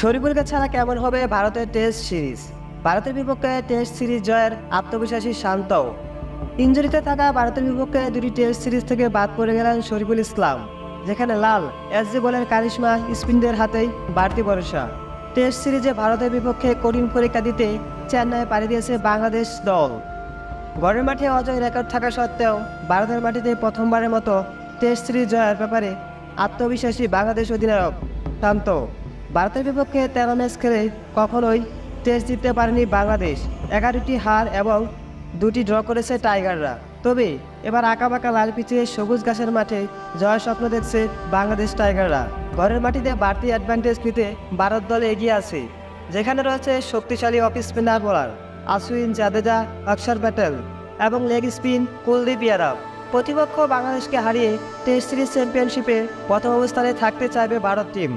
শরীফুলকে ছাড়া কেমন হবে ভারতের টেস্ট সিরিজ? ভারতের বিপক্ষে টেস্ট সিরিজ জয়ের আত্মবিশ্বাসী শান্ত। ইনজুরিতে থাকা ভারতের বিপক্ষে দুটি টেস্ট সিরিজ থেকে বাদ পড়ে গেলেন শরীফুল ইসলাম, যেখানে লাল এসজি বলের কারিশমা স্পিনদের হাতেই বাড়তি ভরসা। টেস্ট সিরিজে ভারতের বিপক্ষে কঠিন পরীক্ষা দিতে চেন্নাইয়ে পাড়ি দিয়েছে বাংলাদেশ দল। ঘরের মাঠে অজয় রেকর্ড থাকা সত্ত্বেও ভারতের মাটিতে প্রথমবারের মতো টেস্ট সিরিজ জয়ের ব্যাপারে আত্মবিশ্বাসী বাংলাদেশ অধিনায়ক শান্ত। ভারতের বিপক্ষে 13 ম্যাচ খেলে কখনোই টেস্ট জিততে পারেনি বাংলাদেশ। 11টি হার এবং 2টি ড্র করেছে টাইগাররা। তবে এবার আঁকাবাঁকা লাল পিচে সবুজ ঘাসের মাঠে জয়ের স্বপ্ন দেখছে বাংলাদেশ টাইগাররা। ঘরের মাটিতে বাড়তি অ্যাডভান্টেজ নিতে ভারত দল এগিয়ে আছে, যেখানে রয়েছে শক্তিশালী অফ স্পিনার বোলার আশ্বিন, জাদেজা, অক্ষর প্যাটেল এবং লেগ স্পিন কুলদীপ যাদব। প্রতিপক্ষ বাংলাদেশকে হারিয়ে টেস্ট সিরিজ চ্যাম্পিয়নশিপে প্রথম অবস্থানে থাকতে চাইবে ভারত টিম।